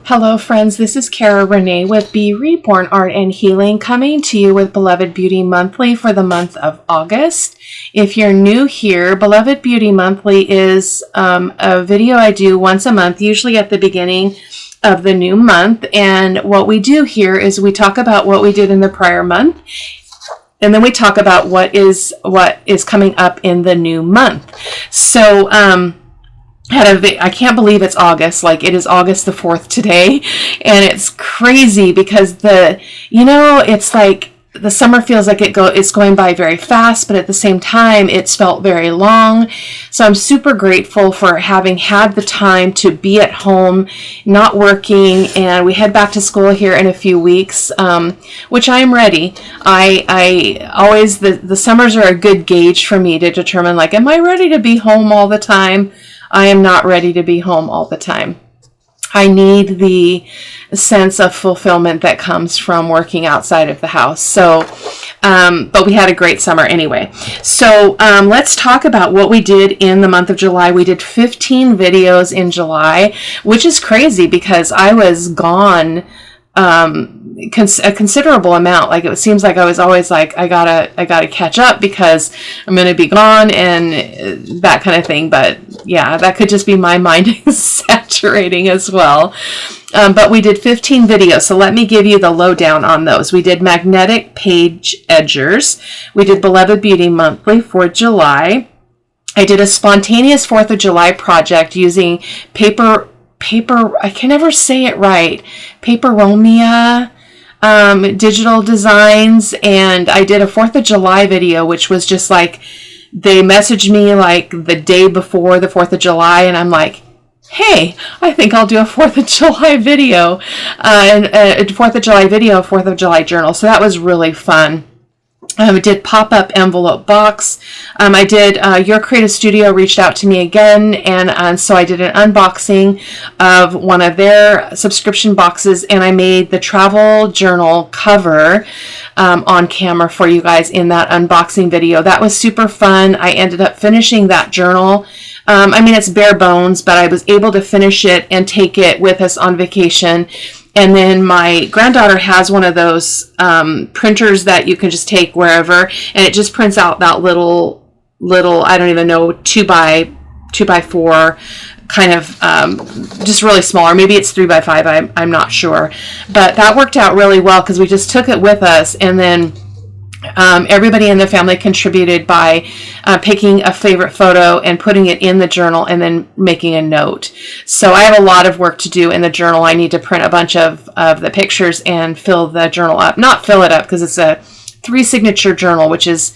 Hello friends, this is Cara-Renee with B.Reborn Art and Healing, coming to you with Beloved Beauty Monthly for the month of August. If you're new here, Beloved Beauty Monthly is a video I do once a month, usually at the beginning of the new month. And what we do here is we talk about what we did in the prior month, and then we talk about what is coming up in the new month. So, I can't believe it's August. Like, it is August the 4th today, and it's crazy because it's like the summer feels like it's going by very fast, but at the same time it's felt very long. So I'm super grateful for having had the time to be at home, not working, and we head back to school here in a few weeks, which I am ready. I always, the summers are a good gauge for me to determine, like, am I ready to be home all the time? I am not ready to be home all the time. I need the sense of fulfillment that comes from working outside of the house. So, but we had a great summer anyway. So let's talk about what we did in the month of July. We did 15 videos in July, which is crazy because I was gone a considerable amount. Like, it seems like I was always like, I gotta catch up because I'm gonna be gone and that kind of thing. But yeah, that could just be my mind saturating as well. But we did 15 videos, so let me give you the lowdown on those. We did magnetic page edgers. We did Beloved Beauty Monthly for July. I did a spontaneous 4th of July project using paper, I can never say it right, Paperomia digital designs, and I did a 4th of July video, which was just like, they messaged me like the day before the 4th of July, and I'm like, hey, I think I'll do a 4th of July video, and a 4th of July video, 4th of July journal. So that was really fun. I did pop-up envelope box. I did, Your Creative Studio reached out to me again, and so I did an unboxing of one of their subscription boxes, and I made the travel journal cover on camera for you guys in that unboxing video. That was super fun. I ended up finishing that journal. It's bare bones, but I was able to finish it and take it with us on vacation. And then my granddaughter has one of those printers that you can just take wherever, and it just prints out that little I don't even know, 2x4 kind of just really small, or maybe it's 3x5. I'm not sure, but that worked out really well because we just took it with us, and then everybody in the family contributed by picking a favorite photo and putting it in the journal and then making a note. So I have a lot of work to do in the journal. I need to print a bunch of the pictures and fill the journal up. Not fill it up because it's a 3-signature journal, which is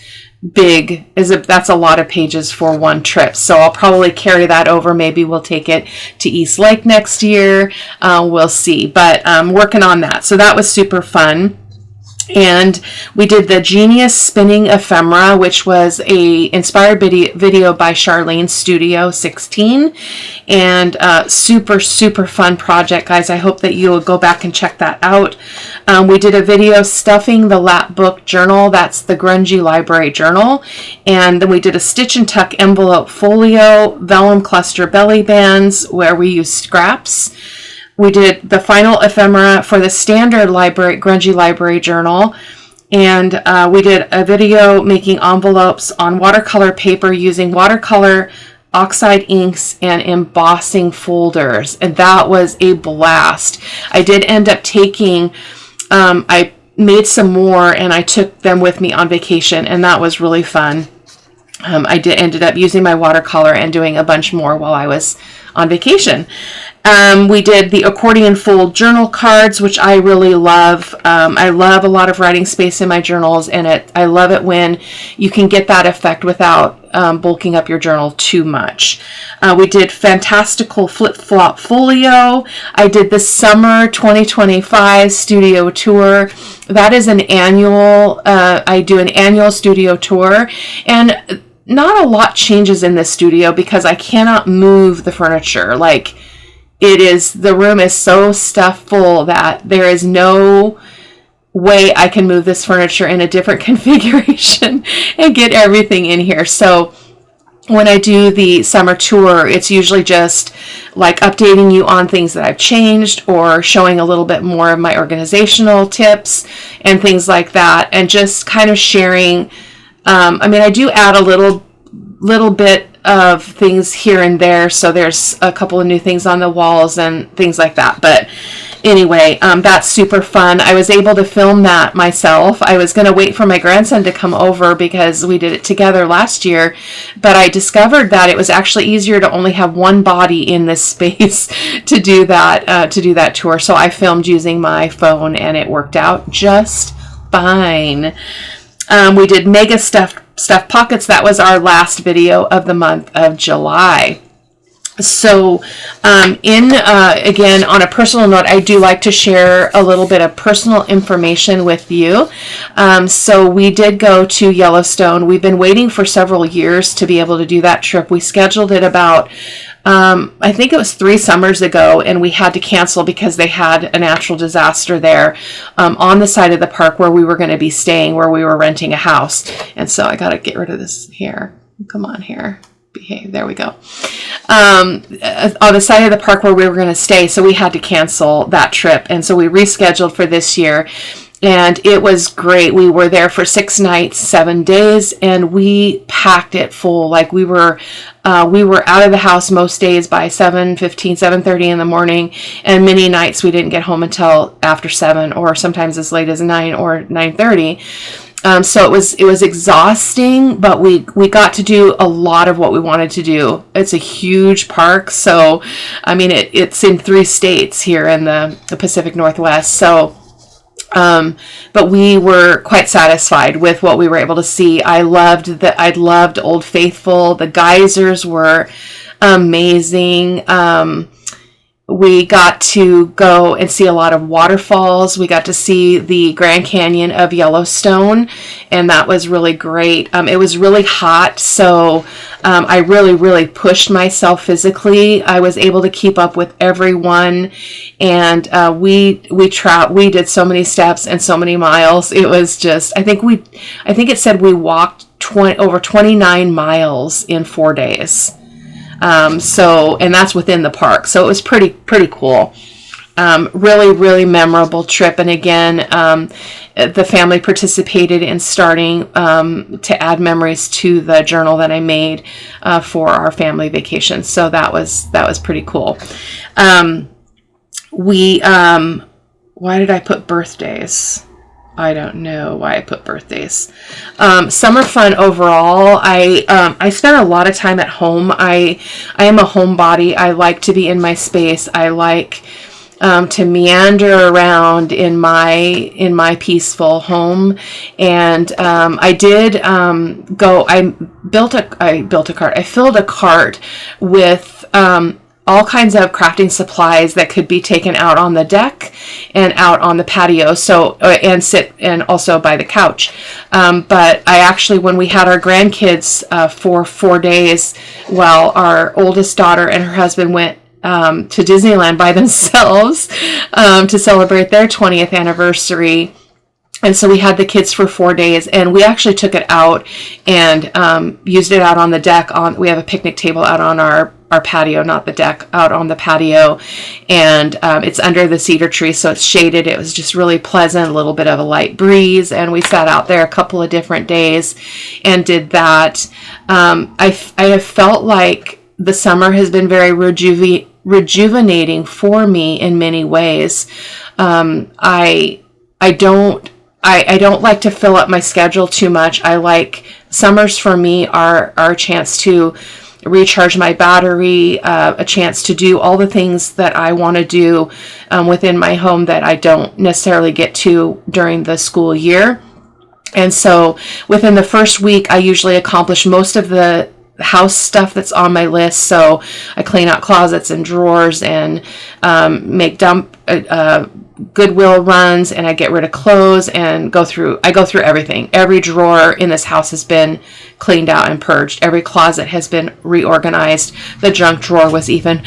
big. That's a lot of pages for one trip. So I'll probably carry that over. Maybe we'll take it to East Lake next year. We'll see. But I'm working on that. So that was super fun. And we did the Genius Spinning Ephemera, which was a inspired video by Charlene Studio 16, and super fun project, guys. I hope that you will go back and check that out. We did a video stuffing the lap book journal. That's the Grungy Library Journal. And then we did a stitch and tuck envelope folio, vellum cluster belly bands where we used scraps. We did the final ephemera for the standard Grungy Library Journal, and we did a video making envelopes on watercolor paper using watercolor, oxide inks, and embossing folders, and that was a blast. I did end up taking, I made some more, and I took them with me on vacation, and that was really fun. Ended up using my watercolor and doing a bunch more while I was on vacation. We did the accordion fold journal cards, which I really love. I love a lot of writing space in my journals, and I love it when you can get that effect without bulking up your journal too much. We did Fantastical Flip Flop Folio. I did the Summer 2025 Studio Tour. That is an annual, I do an annual studio tour, and not a lot changes in this studio because I cannot move the furniture. Like, the room is so stuffed full that there is no way I can move this furniture in a different configuration and get everything in here. So when I do the summer tour, it's usually just like updating you on things that I've changed or showing a little bit more of my organizational tips and things like that, and just kind of sharing. I do add a little bit of things here and there. So there's a couple of new things on the walls and things like that. But anyway, that's super fun. I was able to film that myself. I was going to wait for my grandson to come over because we did it together last year, but I discovered that it was actually easier to only have one body in this space to do that tour. So I filmed using my phone, and it worked out just fine. We did mega stuffed pockets. That was our last video of the month of July. So, again, on a personal note, I do like to share a little bit of personal information with you. So we did go to Yellowstone. We've been waiting for several years to be able to do that trip. We scheduled it about, I think it was 3 summers ago, and we had to cancel because they had a natural disaster there, on the side of the park where we were going to be staying, where we were renting a house. And so I got to get rid of this here. Come on here. Behave. There we go. On the side of the park where we were going to stay. So we had to cancel that trip. And so we rescheduled for this year. And it was great. We were there for 6 nights, 7 days, and we packed it full. Like we were out of the house most days by 7:15, 7:30 in the morning, and many nights we didn't get home until after 7, or sometimes as late as 9 or 9:30. So it was exhausting, but we got to do a lot of what we wanted to do. It's a huge park, so it's in 3 states here in the Pacific Northwest. So. But we were quite satisfied with what we were able to see. I loved Old Faithful. The geysers were amazing. We got to go and see a lot of waterfalls. We got to see the Grand Canyon of Yellowstone, and that was really great. It was really hot, so I really pushed myself physically. I was able to keep up with everyone, and we did so many steps and so many miles. It was just, I think it said we walked over 29 miles in 4 days. And that's within the park. So it was pretty cool. Really memorable trip. And again, the family participated in starting, to add memories to the journal that I made, for our family vacation. So that was pretty cool. Why did I put birthdays? I don't know why I put birthdays. Summer fun overall. I spent a lot of time at home. I am a homebody. I like to be in my space. I like to meander around in my peaceful home. And I did go. I filled a cart with all kinds of crafting supplies that could be taken out on the deck and out on the patio, and also by the couch. But I actually, when we had our grandkids for 4 days, while our oldest daughter and her husband went to Disneyland by themselves to celebrate their 20th anniversary. And so we had the kids for 4 days, and we actually took it out and used it out on the deck. We have a picnic table out on our patio, not the deck, out on the patio. And it's under the cedar tree, so it's shaded. It was just really pleasant, a little bit of a light breeze. And we sat out there a couple of different days and did that. I have felt like the summer has been very rejuvenating for me in many ways. I don't like to fill up my schedule too much. I like summers for me are a chance to recharge my battery, a chance to do all the things that I want to do within my home that I don't necessarily get to during the school year. And so within the first week, I usually accomplish most of the house stuff that's on my list. So I clean out closets and drawers and make Goodwill runs, and I get rid of clothes and go through everything. Every drawer in this house has been cleaned out and purged. Every closet has been reorganized. The junk drawer was even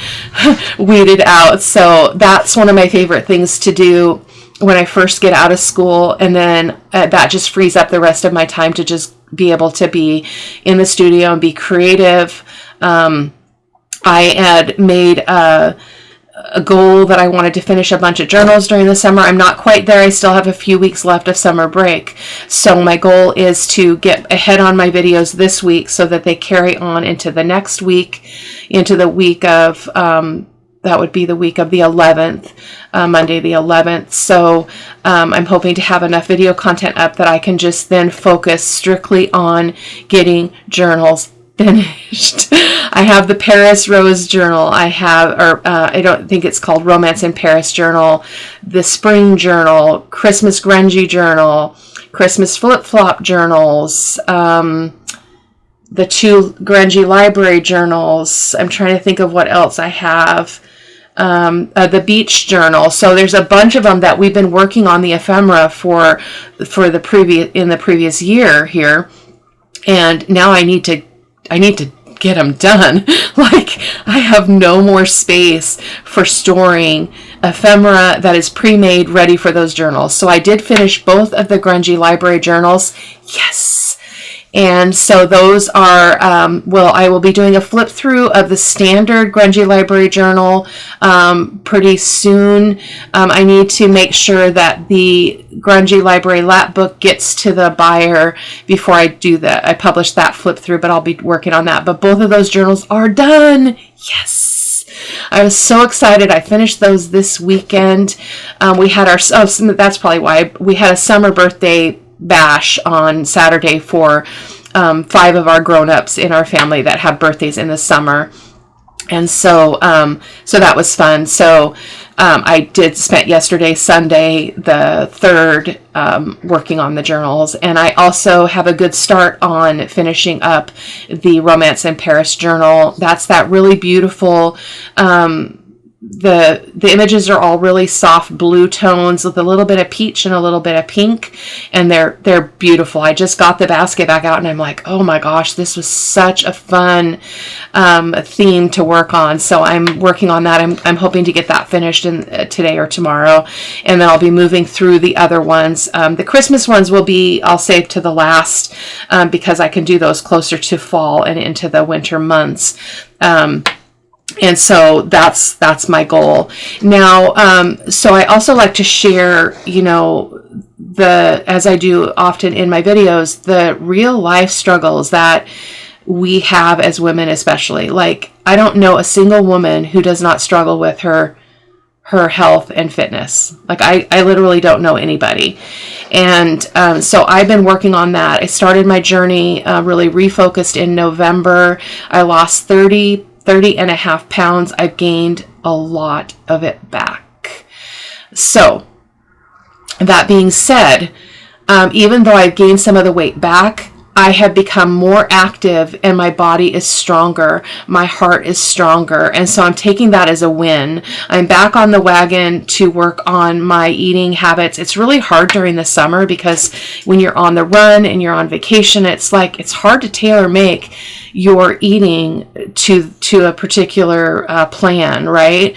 weeded out. So that's one of my favorite things to do when I first get out of school, and then that just frees up the rest of my time to just be able to be in the studio and be creative. I had made a goal that I wanted to finish a bunch of journals during the summer. I'm not quite there. I still have a few weeks left of summer break. So my goal is to get ahead on my videos this week so that they carry on into the next week, into the week of, that would be the week of the 11th, Monday the 11th. So I'm hoping to have enough video content up that I can just then focus strictly on getting journals finished. I have the Paris Rose journal. I have, I don't think it's called Romance in Paris journal, the Spring journal, Christmas Grungy journal, Christmas Flip Flop journals, the 2 Grungy Library journals. I'm trying to think of what else I have. The Beach journal. So there's a bunch of them that we've been working on the ephemera for the previous year here, and now I need to get them done. Like, I have no more space for storing ephemera that is pre-made ready for those journals. So I did finish both of the Grungy Library journals. Yes. And so those are, I will be doing a flip through of the standard Grungy Library journal pretty soon. I need to make sure that the Grungy Library lap book gets to the buyer before I do that. I publish that flip through, but I'll be working on that. But both of those journals are done. Yes. I was so excited. I finished those this weekend. We had that's probably why we had a summer birthday bash on Saturday for 5 of our grown-ups in our family that have birthdays in the summer, and so that was fun. So I did spend yesterday, Sunday the 3rd, working on the journals, and I also have a good start on finishing up the Romance in Paris journal. That's that really beautiful, the images are all really soft blue tones with a little bit of peach and a little bit of pink, and they're beautiful. I just got the basket back out and I'm like, oh my gosh, this was such a fun theme to work on. So I'm working on that. I'm hoping to get that finished today or tomorrow, and then I'll be moving through the other ones. The Christmas ones I'll save to the last, because I can do those closer to fall and into the winter months. And so that's my goal. Now, so I also like to share, as I do often in my videos, the real life struggles that we have as women, especially. Like, I don't know a single woman who does not struggle with her health and fitness. Like, I literally don't know anybody. And so I've been working on that. I started my journey really refocused in November. I lost 30 and a half pounds. I've gained a lot of it back. So that being said, even though I've gained some of the weight back, I have become more active and my body is stronger. My heart is stronger. And so I'm taking that as a win. I'm back on the wagon to work on my eating habits. It's really hard during the summer because when you're on the run and you're on vacation, it's hard to tailor make your eating to a particular plan, right?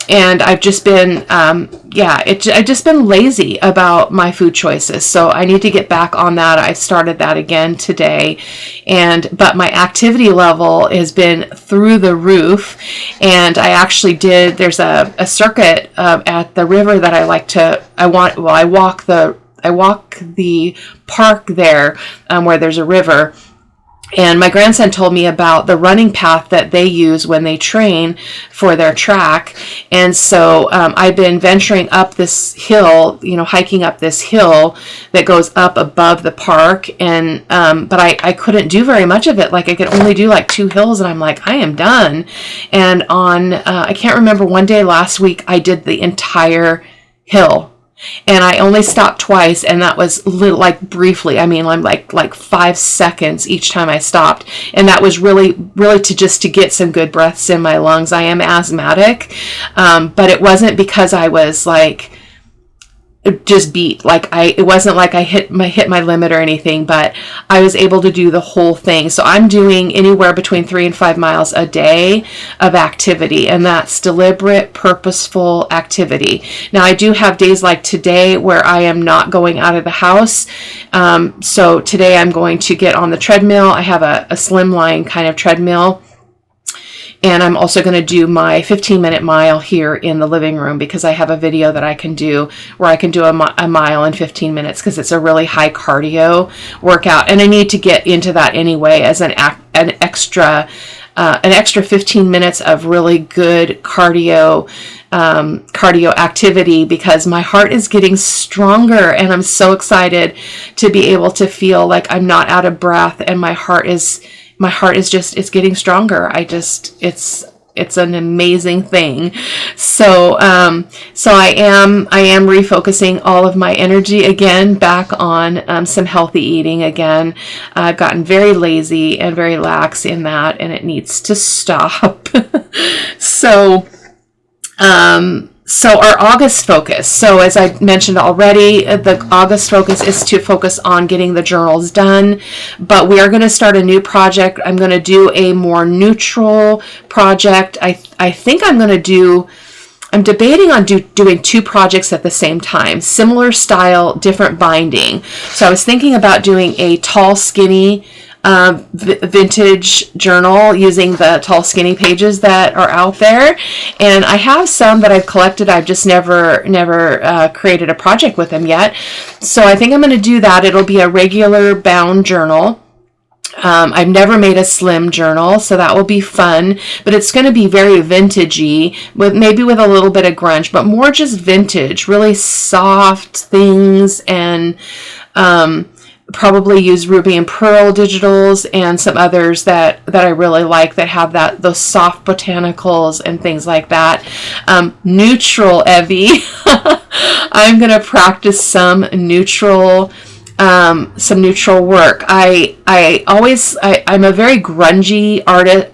And I've just been, I've just been lazy about my food choices. So I need to get back on that. I started that again today, but my activity level has been through the roof. And I actually there's a circuit at the river that I walk the park there, where there's a river. And my grandson told me about the running path that they use when they train for their track. And so I've been venturing up this hill, hiking up this hill that goes up above the park. And but I couldn't do very much of it. Like, I could only do like 2 hills, and I'm like, I am done. And I can't remember, one day last week, I did the entire hill. And I only stopped twice, and that was briefly. I mean, I'm like 5 seconds each time I stopped, and that was really to get some good breaths in my lungs. I am asthmatic, but it wasn't because I was just beat. Like it wasn't like I hit my limit or anything, but I was able to do the whole thing. So I'm doing anywhere between 3 and 5 miles a day of activity, and that's deliberate, purposeful activity. Now I do have days like today where I am not going out of the house. So today I'm going to get on the treadmill. I have a slimline kind of treadmill. And I'm also going to do my 15-minute mile here in the living room, because I have a video that I can do where I can do a mile in 15 minutes, because it's a really high cardio workout. And I need to get into that anyway as an extra 15 minutes of really good cardio activity, because my heart is getting stronger, and I'm so excited to be able to feel like I'm not out of breath, and my heart is just, it's getting stronger. It's an amazing thing. So I am refocusing all of my energy again back on some healthy eating again. I've gotten very lazy and very lax in that, and it needs to stop. So our August focus. So as I mentioned already, the August focus is to focus on getting the journals done, but we are going to start a new project. I'm going to do a more neutral project. I think I'm debating on doing 2 projects at the same time, similar style, different binding. So I was thinking about doing a tall, skinny vintage journal using the tall skinny pages that are out there, and I have some that I've collected. I've just never created a project with them yet, so I think I'm going to do that. It'll be a regular bound journal. I've never made a slim journal, so that will be fun, but it's going to be very vintagey, with a little bit of grunge, but more just vintage, really soft things, and probably use Ruby and Pearl digitals and some others that I really like, that have those soft botanicals and things like that. Neutral, Evie. I'm going to practice some neutral work. I'm a very grungy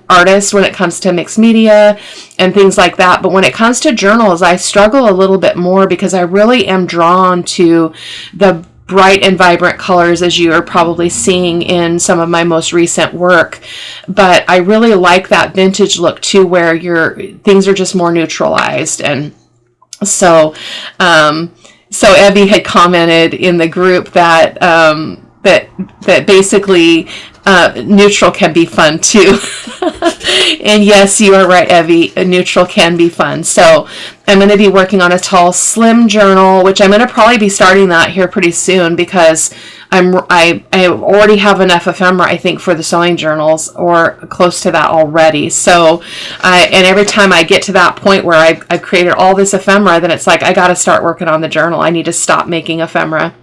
artist when it comes to mixed media and things like that. But when it comes to journals, I struggle a little bit more, because I really am drawn to the bright and vibrant colors, as you are probably seeing in some of my most recent work. But I really like that vintage look too, where things are just more neutralized. And so Evie had commented in the group that basically neutral can be fun too. And yes, you are right, Evie. Neutral can be fun. So I'm going to be working on a tall, slim journal, which I'm going to probably be starting that here pretty soon, because I already have enough ephemera, I think, for the sewing journals, or close to that already. So and every time I get to that point where I've created all this ephemera, then it's like, I got to start working on the journal. I need to stop making ephemera.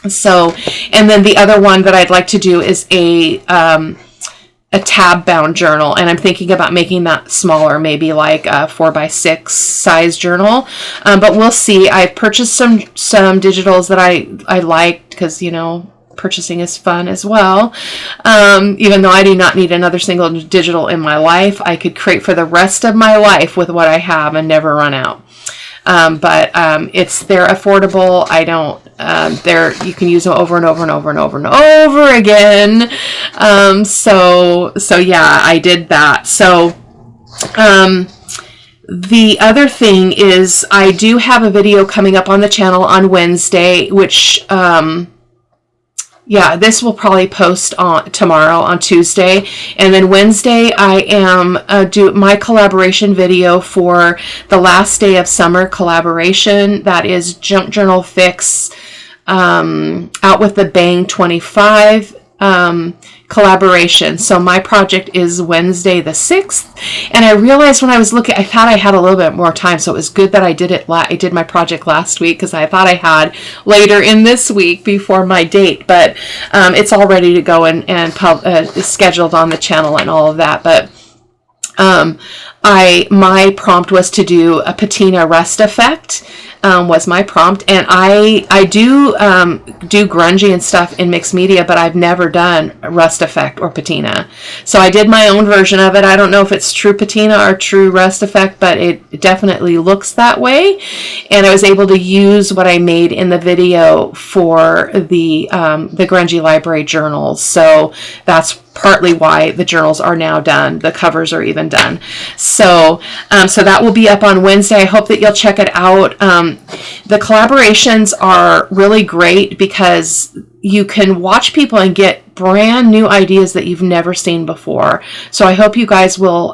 So, and then the other one that I'd like to do is a tab bound journal, and I'm thinking about making that smaller, maybe like a 4x6 size journal. But we'll see. I've purchased some digitals that I liked, because purchasing is fun as well. Even though I do not need another single digital in my life, I could create for the rest of my life with what I have and never run out. But they're affordable. You can use them over and over and over and over and over again. So yeah, I did that. So, the other thing is, I do have a video coming up on the channel on Wednesday, which, this will probably post tomorrow on Tuesday. And then Wednesday, I am do my collaboration video for the last day of summer collaboration. That is Junk Journal Fix Out with the Bang 25 collaboration. So my project is Wednesday the 6th, and I realized when I was looking, I thought I had a little bit more time, so it was good that I did my project last week, because I thought I had later in this week before my date, but it's all ready to go and scheduled on the channel and all of that. But My prompt was to do a patina rest effect, was my prompt. And I do grungy and stuff in mixed media, but I've never done a rust effect or patina. So I did my own version of it. I don't know if it's true patina or true rust effect, but it definitely looks that way. And I was able to use what I made in the video for the grungy library journals. So that's partly why the journals are now done. The covers are even done. So that will be up on Wednesday. I hope that you'll check it out. The collaborations are really great because you can watch people and get brand new ideas that you've never seen before. So I hope you guys will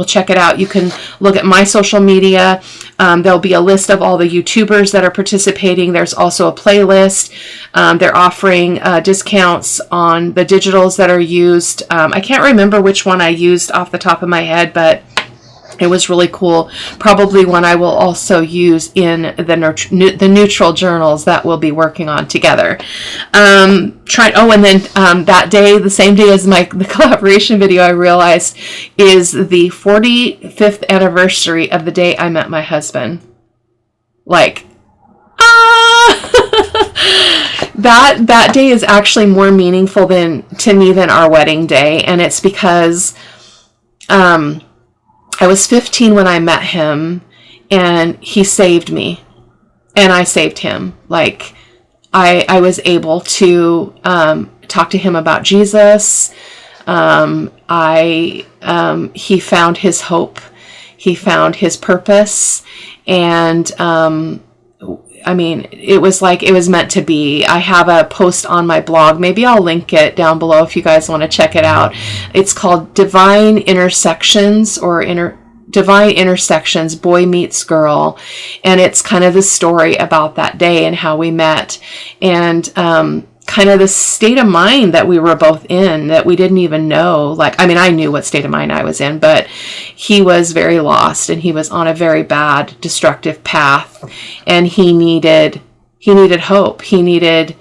check it out. You can look at my social media. There'll be a list of all the YouTubers that are participating. There's also a playlist. They're offering discounts on the digitals that are used. I can't remember which one I used off the top of my head, but it was really cool. Probably one I will also use in the neutral journals that we'll be working on together. And then that day, the same day as the collaboration video, I realized is the 45th anniversary of the day I met my husband. Like, that day is actually more meaningful to me than our wedding day, and it's because I was 15 when I met him, and he saved me, and I saved him. Like, I was able to talk to him about Jesus. He found his hope. He found his purpose, and it was like it was meant to be. I have a post on my blog. Maybe I'll link it down below if you guys want to check it out. It's called Divine Intersections Divine Intersections, Boy Meets Girl. And it's kind of the story about that day and how we met, and kind of the state of mind that we were both in that we didn't even know. I knew what state of mind I was in, but he was very lost, and he was on a very bad, destructive path, and he needed hope. He had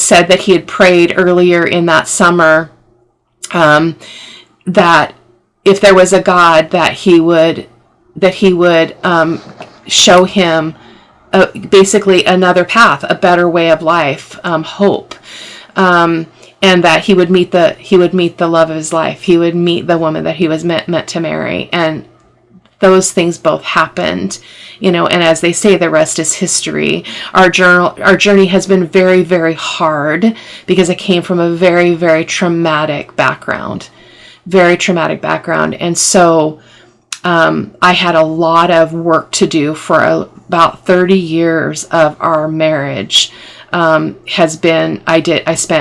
said that he had prayed earlier in that summer, that if there was a God, that he would show him basically another path, a better way of life, hope, and that he would meet the love of his life. He would meet the woman that he was meant to marry, and those things both happened, and as they say, the rest is history. Our journey has been very, very hard because it came from a very, very traumatic background, and so I had a lot of work to do for about 30 years of our marriage. I spent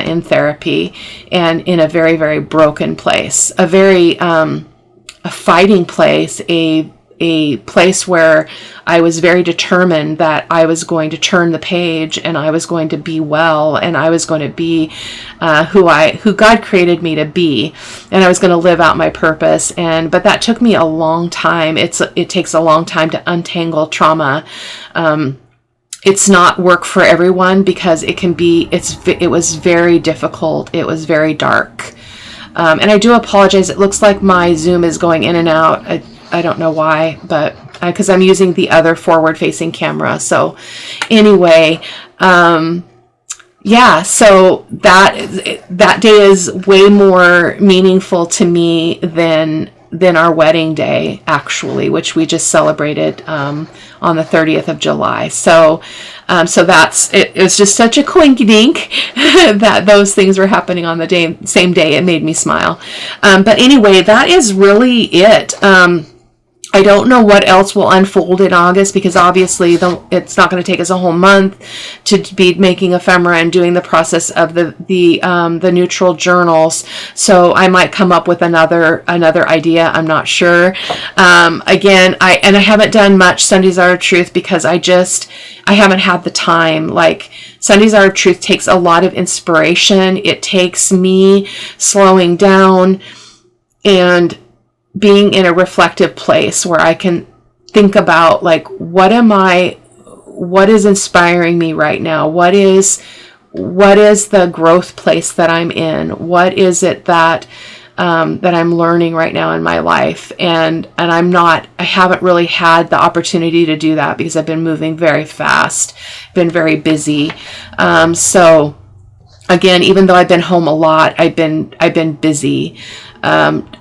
in therapy and in a very, very broken place, a fighting place, a place where I was very determined that I was going to turn the page, and I was going to be well, and I was going to be who God created me to be, and I was going to live out my purpose. But that took me a long time. It takes a long time to untangle trauma. It's not work for everyone because it was very difficult. It was very dark. And I do apologize. It looks like my Zoom is going in and out. I don't know why, but because I'm using the other forward-facing camera. So anyway, so that day is way more meaningful to me than our wedding day, actually, which we just celebrated on the 30th of July. So that's it. It was just such a coinkydink that those things were happening on the same day. It made me smile. But anyway, that is really it. I don't know what else will unfold in August, because obviously it's not going to take us a whole month to be making ephemera and doing the process of the neutral journals. So I might come up with another idea. I'm not sure. Again, I haven't done much Sundays Are of Truth because I haven't had the time. Like, Sundays Are of Truth takes a lot of inspiration. It takes me slowing down and being in a reflective place where I can think about, like, what is inspiring me right now? What is the growth place that I'm in? What is it that that I'm learning right now in my life. And I haven't really had the opportunity to do that because I've been moving very fast, been very busy. So again, even though I've been home a lot, I've been busy.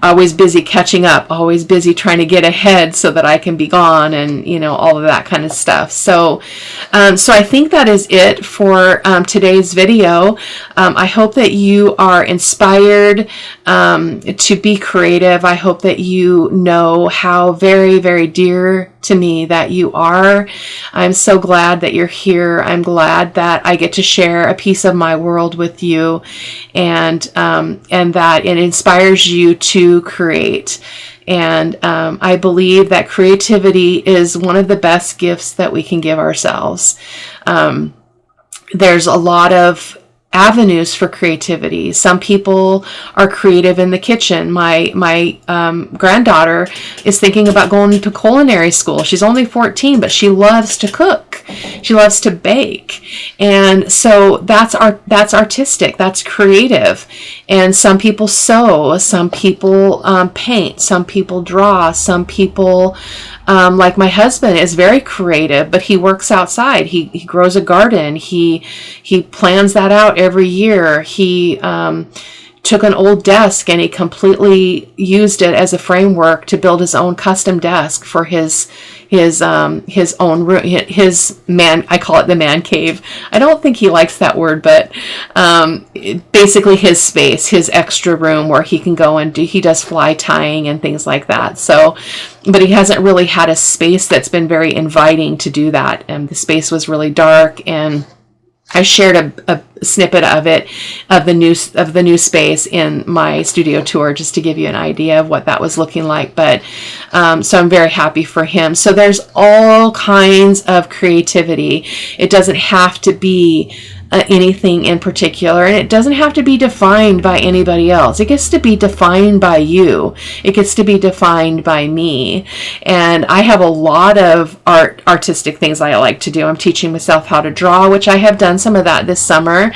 Always busy catching up, always busy trying to get ahead so that I can be gone, and all of that kind of stuff. So I think that is it for today's video. I hope that you are inspired to be creative. I hope that you know how very, very dear to me that you are. I'm so glad that you're here. I'm glad that I get to share a piece of my world with you, and that it inspires you to create. And I believe that creativity is one of the best gifts that we can give ourselves. There's a lot of avenues for creativity. Some people are creative in the kitchen. My granddaughter is thinking about going to culinary school. She's only 14, but she loves to cook. She loves to bake. And so that's artistic. That's creative. And some people sew. Some people paint. Some people draw. Some people, like my husband, is very creative, but he works outside. He grows a garden. He plans that out every year. He took an old desk and he completely used it as a framework to build his own custom desk for his own room, I call it the man cave. I don't think he likes that word, but basically his space, his extra room where he can go and he does fly tying and things like that. So, but he hasn't really had a space that's been very inviting to do that. And the space was really dark, and I shared a snippet of it, of the new space in my studio tour, just to give you an idea of what that was looking like. But so I'm very happy for him. So there's all kinds of creativity. It doesn't have to be anything in particular, and it doesn't have to be defined by anybody else. It gets to be defined by you. It gets to be defined by me. And I have a lot of artistic things I like to do. I'm teaching myself how to draw, which I have done some of that this summer.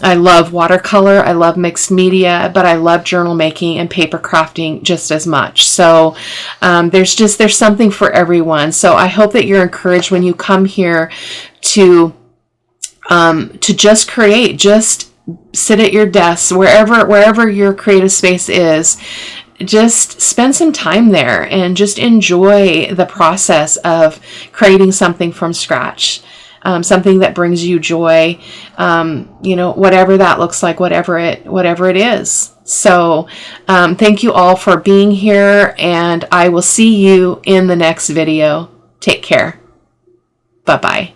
I love watercolor, I love mixed media, but I love journal making and paper crafting just as much. So there's something for everyone. So I hope that you're encouraged when you come here to just create, just sit at your desk, wherever your creative space is. Just spend some time there and just enjoy the process of creating something from scratch. Something that brings you joy, whatever that looks like, whatever it is. So thank you all for being here, and I will see you in the next video. Take care. Bye-bye.